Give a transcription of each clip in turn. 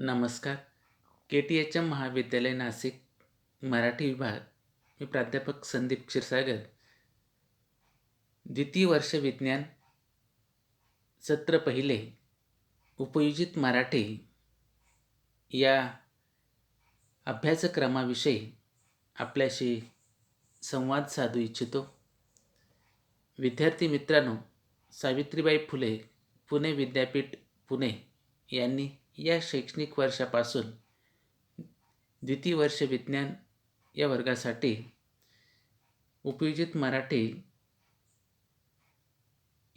नमस्कार. के-टी-एच-एम महाविद्यालय नाशिक, मराठी विभाग. मी प्राध्यापक संदीप क्षीरसागर. द्वितीय वर्ष विज्ञान, सत्र पहिले, उपयोजित मराठी या अभ्यासक्रमाविषयी आपल्याशी संवाद साधू इच्छितो. विद्यार्थी मित्रांनो, सावित्रीबाई फुले पुणे विद्यापीठ पुणे यांनी या शैक्षणिक वर्षापासून द्वितीय वर्ष विज्ञान या वर्गासाठी उपयोजित मराठी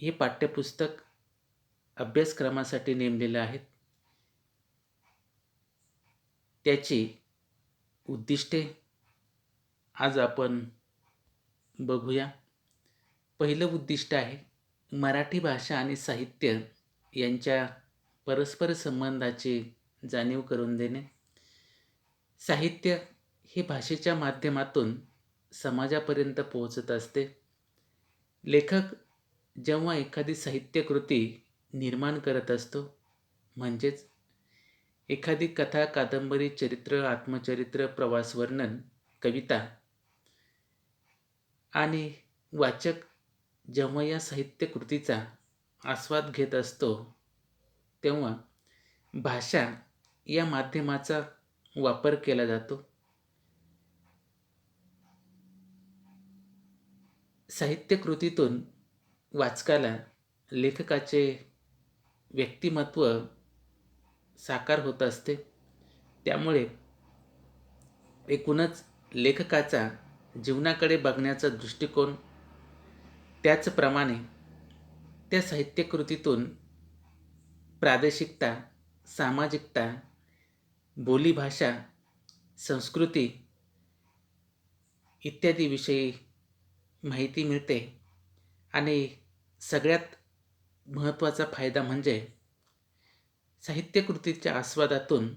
हे पाठ्यपुस्तक अभ्यासक्रमासाठी नेमलेलं आहे. त्याची उद्दिष्टे आज आपण बघूया. पहिलं उद्दिष्ट आहे मराठी भाषा आणि साहित्य यांच्या परस्पर संबंधाची जाणीव करून देणे. साहित्य हे भाषेच्या माध्यमातून समाजापर्यंत पोहोचत असते. लेखक जेव्हा एखादी साहित्यकृती निर्माण करत असतो, म्हणजेच एखादी कथा, कादंबरी, चरित्र, आत्मचरित्र, प्रवासवर्णन, कविता आणि वाचक जेव्हा या साहित्यकृतीचा आस्वाद घेत असतो, तेव्हा भाषा या माध्यमाचा वापर केला जातो. साहित्यकृतीतून वाचकाला लेखकाचे व्यक्तिमत्व साकार होत असते. त्यामुळे एकूणच लेखकाचा जीवनाकडे बघण्याचा दृष्टिकोन, त्याचप्रमाणे त्या साहित्यकृतीतून प्रादेशिकता, सामाजिकता, बोलीभाषा, संस्कृती इत्यादी विषयी माहिती मिळते. आणि सगळ्यात महत्त्वाचा फायदा म्हणजे साहित्यकृतीच्या आस्वादातून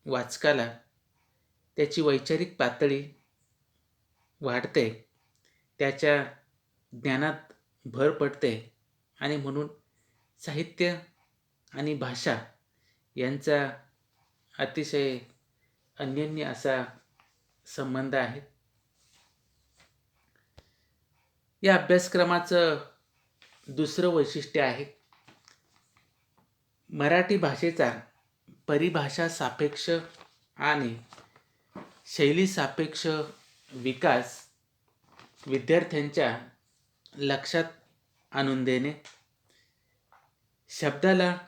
वाचकाला त्याची वैचारिक पातळी वाढते, त्याच्या ज्ञानात भर पडते आणि म्हणून साहित्य आणि भाषा यांचा अतिशय अन्योन्य असा संबंध आहे. या अभ्यासक्रमाचं दुसरं वैशिष्ट्य आहे मराठी भाषेचा परिभाषा सापेक्ष आणि शैली सापेक्ष विकास विद्यार्थ्यांच्या लक्षात आणून देणे. शब्दाला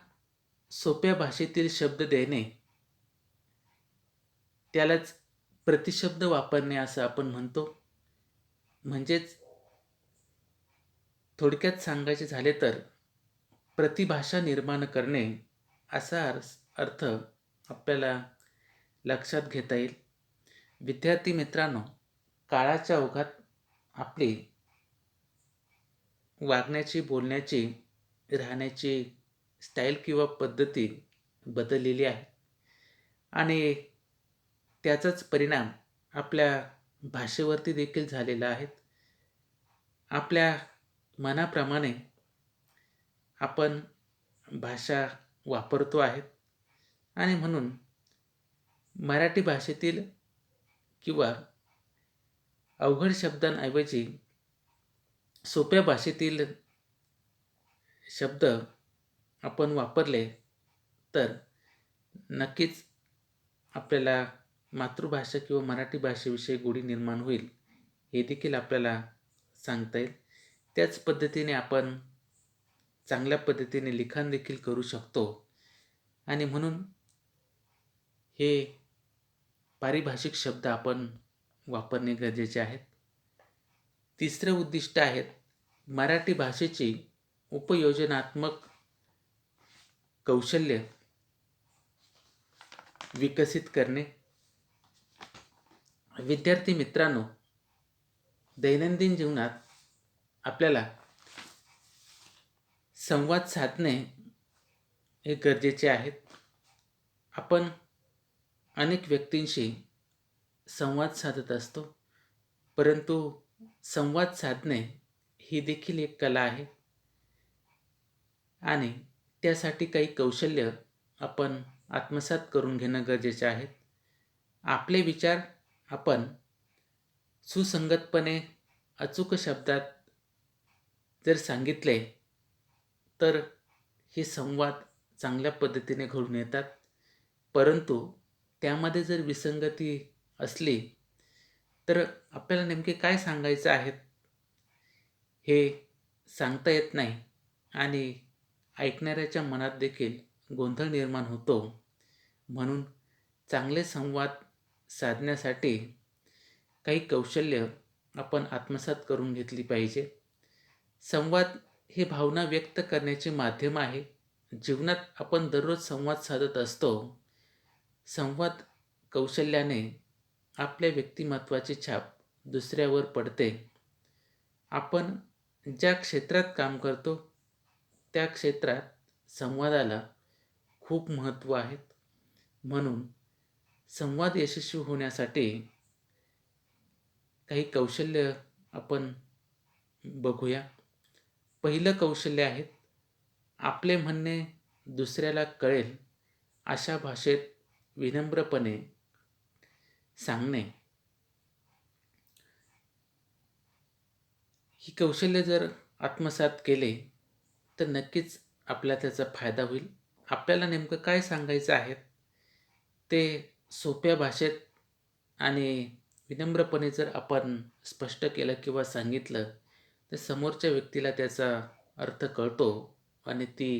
सोप्या भाषेतील शब्द देणे, त्यालाच प्रतिशब्द वापरणे असं आपण म्हणतो. म्हणजेच थोडक्यात सांगायचे झाले तर प्रतिभाषा निर्माण करणे असा अर्थ आपल्याला लक्षात घेता येईल. विद्यार्थी मित्रांनो, काळाच्या ओघात आपली वागण्याची, बोलण्याची, राहण्याची स्टाईल किंवा पद्धती बदललेली आहे आणि त्याचाच परिणाम आपल्या भाषेवरती देखील झालेला आहे. आपल्या मनाप्रमाणे आपण भाषा वापरतो आहे आणि म्हणून मराठी भाषेतील किंवा अवघड शब्दांऐवजी सोप्या भाषेतील शब्द आपण वापरले तर नक्कीच आपल्याला मातृभाषा किंवा मराठी भाषेविषयी गोडी निर्माण होईल, हे देखील आपल्याला सांगता येईल. त्याच पद्धतीने आपण चांगल्या पद्धतीने लिखाण देखील करू शकतो आणि म्हणून हे पारिभाषिक शब्द आपण वापरणे गरजेचे आहे. तिसरे उद्दिष्ट आहे मराठी भाषेची उपयोजनात्मक कौशल्य विकसित करणे. विद्यार्थी मित्रांनो, दैनंदिन जीवनात आपल्याला संवाद साधणे हे गरजेचे आहे. आपण अनेक व्यक्तींशी संवाद साधत असतो, परंतु संवाद साधणे ही देखील एक कला आहे आणि त्यासाठी काही कौशल्य आपण आत्मसात करून घेणं गरजेचे आहे. आपले विचार आपण सुसंगतपणे अचूक शब्दात जर सांगितले तर हे संवाद चांगल्या पद्धतीने घडून येतात. परंतु त्यामध्ये जर विसंगती असली तर आपल्याला नेमके काय सांगायचं आहे हे सांगता येत नाही आणि ऐकणाऱ्याच्या मनात देखील गोंधळ निर्माण होतो. म्हणून चांगले संवाद साधण्यासाठी काही कौशल्य आपण आत्मसात करून घेतली पाहिजे. संवाद हे भावना व्यक्त करण्याचे माध्यम आहे. जीवनात आपण दररोज संवाद साधत असतो. संवाद कौशल्याने आपल्या व्यक्तिमत्त्वाची छाप दुसऱ्यावर पडते. आपण ज्या क्षेत्रात काम करतो त्या क्षेत्रात संवादाला खूप महत्त्व आहे. म्हणून संवाद यशस्वी होण्यासाठी काही कौशल्य आपण बघूया. पहिलं कौशल्य आहे आपले म्हणणे दुसऱ्याला कळेल अशा भाषेत विनम्रपणे सांगणे. ही कौशल्य जर आत्मसात केले तर नक्कीच आपल्याला त्याचा फायदा होईल. आपल्याला नेमकं काय सांगायचं आहे ते सोप्या भाषेत आणि विनम्रपणे जर आपण स्पष्ट केलं किंवा सांगितलं तर समोरच्या व्यक्तीला त्याचा अर्थ कळतो आणि ती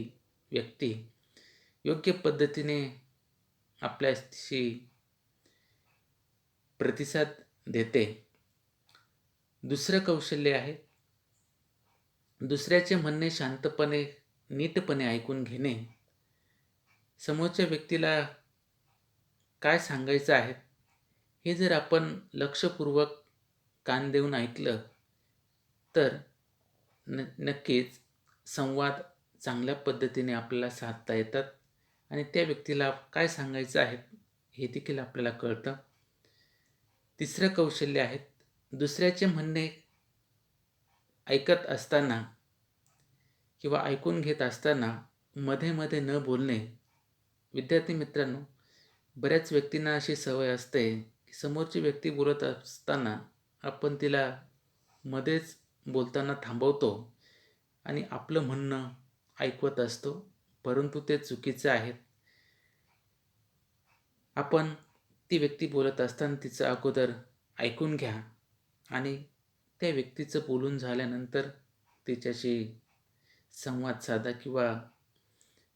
व्यक्ती योग्य पद्धतीने आपल्याशी प्रतिसाद देते. दुसरं कौशल्य आहे दुसऱ्याचे म्हणणे शांतपणे नीटपणे ऐकून घेणे. समोरच्या व्यक्तीला काय सांगायचं आहे हे जर आपण लक्षपूर्वक कान देऊन ऐकलं तर नक्कीच संवाद चांगल्या पद्धतीने आपल्याला साधता येतात आणि त्या व्यक्तीला काय सांगायचं आहे हे देखील आपल्याला कळतं. तिसरं कौशल्य आहे दुसऱ्याचे म्हणणे ऐकत असताना किंवा ऐकून घेत असताना मध्ये मध्ये न बोलणे. विद्यार्थी मित्रांनो, बऱ्याच व्यक्तींना अशी सवय असते की समोरची व्यक्ती बोलत असताना आपण तिला मध्येच बोलताना थांबवतो आणि आपलं म्हणणं ऐकवत असतो, परंतु ते चुकीचं आहे. आपण ती व्यक्ती बोलत असताना तिचं अगोदर ऐकून घ्या आणि त्या व्यक्तीचं बोलून झाल्यानंतर तिच्याशी संवाद साधा किंवा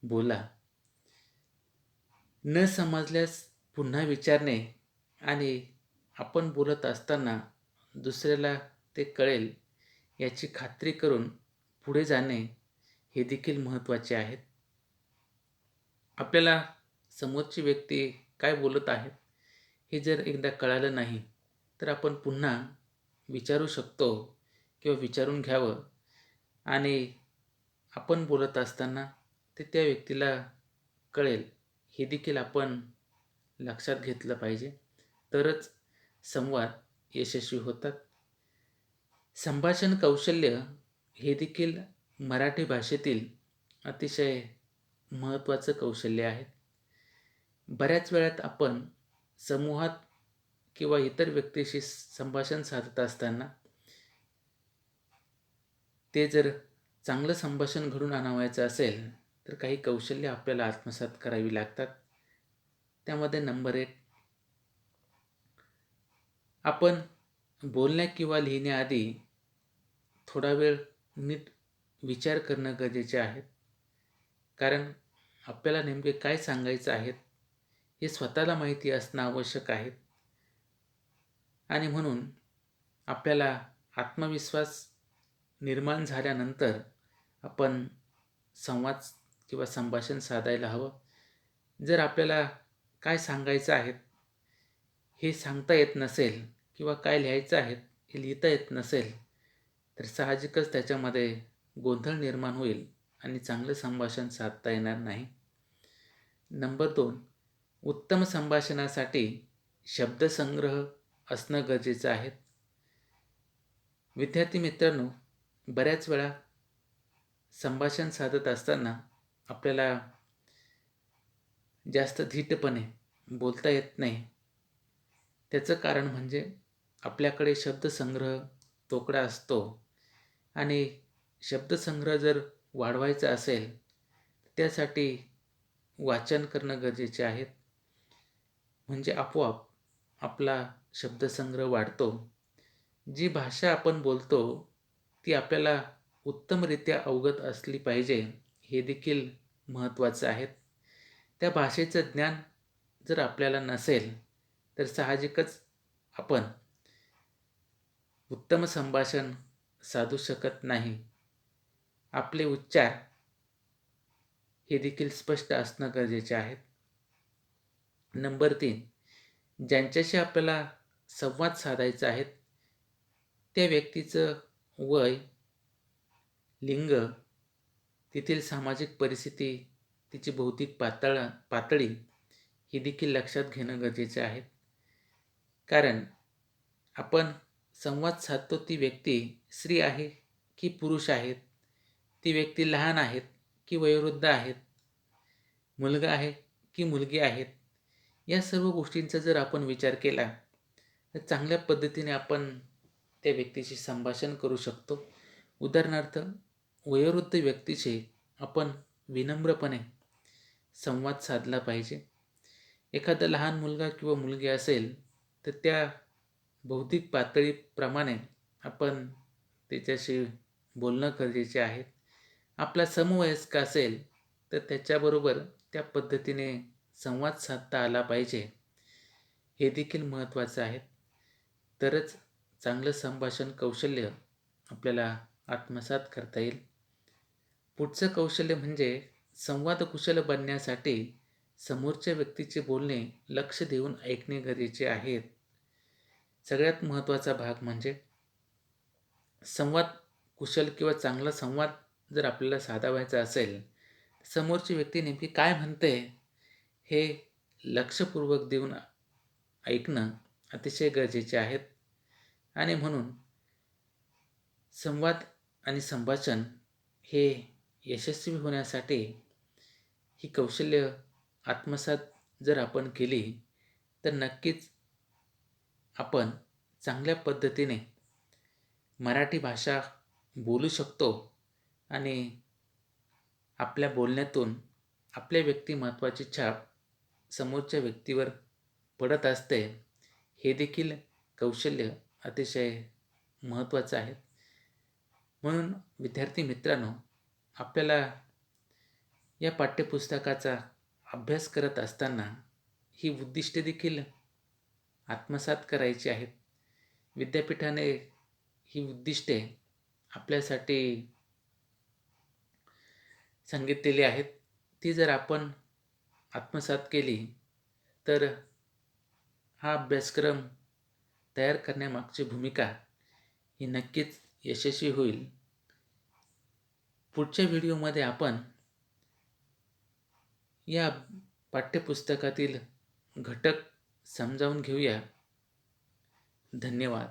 बोला. न समजल्यास पुन्हा विचारणे आणि आपण बोलत असताना दुसऱ्याला ते कळेल याची खात्री करून पुढे जाणे हे देखील महत्त्वाचे आहे. आपल्याला समोरची व्यक्ती काय बोलत आहे हे जर एकदा कळालं नाही तर आपण पुन्हा विचारू शकतो किंवा विचारून घ्यावं आणि आपण बोलत असताना ते त्या व्यक्तीला कळेल हे देखील आपण लक्षात घेतलं पाहिजे. तरच संवाद यशस्वी होतात. संभाषण कौशल्य हे देखील मराठी भाषेतील अतिशय महत्त्वाचं कौशल्य आहे. बऱ्याच वेळात आपण समूहात किंवा इतर व्यक्तीशी संभाषण साधत असताना ते जर चांगलं संभाषण घडून आणावयाचं असेल तर काही कौशल्य आपल्याला आत्मसात करावी लागतात. त्यामध्ये नंबर 1, आपण बोलण्या किंवा लिहिण्याआधी थोडा वेळ नीट विचार करणं गरजेचे आहे. कारण आपल्याला नेमके काय सांगायचं आहे हे स्वतःला माहिती असणं आवश्यक आहे आणि म्हणून आपल्याला आत्मविश्वास निर्माण झाल्यानंतर आपण संवाद किंवा संभाषण साधायला हवं. जर आपल्याला काय सांगायचं आहे हे सांगता येत नसेल किंवा काय लिहायचं आहे हे लिहिता येत नसेल तर साहजिकच त्याच्यामध्ये गोंधळ निर्माण होईल आणि चांगलं संभाषण साधता येणार नाही. नंबर 2, उत्तम संभाषणासाठी शब्दसंग्रह असणं गरजेचं आहे. विद्यार्थी मित्रांनो, बऱ्याच वेळा संभाषण साधत असताना आपल्याला जास्त धीटपणे बोलता येत नाही. त्याचं कारण म्हणजे आपल्याकडे शब्दसंग्रह तोकडा असतो आणि शब्दसंग्रह जर वाढवायचा असेल, त्यासाठी वाचन करणं गरजेचे आहे. म्हणजे आपोआप आपला शब्दसंग्रह वाढतो. जी भाषा आपण बोलतो, ती आपल्याला उत्तमरित्या अवगत असली पाहिजे, हे देखील महत्त्वाचं आहे. त्या भाषेचं ज्ञान जर आपल्याला नसेल, तर साहजिकच आपण उत्तम संभाषण साधू शकत नाही. आपले उच्चार हे देखील स्पष्ट असणं गरजेचे आहे. नंबर 3, ज्यांच्याशी आपल्याला संवाद साधायचा आहे, त्या व्यक्तीचं वय, लिंग, तेथील सामाजिक परिस्थिती, तिची बौद्धिक पातळी ही देखील लक्षात घेणं गरजेचे आहे. कारण आपण संवाद साधतो ती व्यक्ती स्त्री आहे की पुरुष आहेत, ती व्यक्ती लहान आहेत की वयोवृद्ध आहेत, मुलगा आहे की मुलगी आहेत, या सर्व गोष्टींचा जर आपण विचार केला तर चांगल्या पद्धतीने आपण त्या व्यक्तीशी संभाषण करू शकतो. उदाहरणार्थ, वयोवृद्ध व्यक्तीशी आपण विनम्रपणे संवाद साधला पाहिजे. एखादा लहान मुलगा किंवा मुलगी असेल तर त्या बौद्धिक पातळीप्रमाणे आपण त्याच्याशी बोलणं गरजेचे आहे. आपला समवयस्क असेल तर त्याच्याबरोबर त्या पद्धतीने संवाद साधता आला पाहिजे. हे देखील महत्त्वाचं आहे. तरच चांगलं संभाषण कौशल्य आपल्याला आत्मसात करता येईल. पुढचं कौशल्य म्हणजे संवाद कुशल बनण्यासाठी समोरच्या व्यक्तीचे बोलणे लक्ष देऊन ऐकणे गरजेचे आहे. सगळ्यात महत्त्वाचा भाग म्हणजे संवाद कुशल किंवा चांगला संवाद जर आपल्याला साधावायचा असेल, समोरची व्यक्ती नेमकी काय म्हणते हे लक्षपूर्वक देऊन ऐकणं अतिशय गरजेचे आहे. आणि म्हणून संवाद आणि संभाषण हे यशस्वी होण्यासाठी ही कौशल्य आत्मसात जर आपण केली तर नक्कीच आपण चांगल्या पद्धतीने मराठी भाषा बोलू शकतो आणि आपल्या बोलण्यातून आपल्या व्यक्तिमत्त्वाची छाप समोरच्या व्यक्तीवर पडत असते. हे देखील कौशल्य अतिशय महत्त्वाचं आहे. म्हणून विद्यार्थी मित्रांनो, आपल्याला या पाठ्यपुस्तकाचा अभ्यास करत असताना ही उद्दिष्टे देखील आत्मसात करायची आहेत. विद्यापीठाने ही उद्दिष्टे आपल्यासाठी सांगितलेली आहेत. ती जर आपण आत्मसात केली तर हा अभ्यासक्रम तयार करण्यामागची भूमिका ही नक्कीच यशस्वी होईल. पुढच्या व्हिडिओमध्ये आपण या पाठ्यपुस्तकातील घटक समजावून घेऊया. धन्यवाद.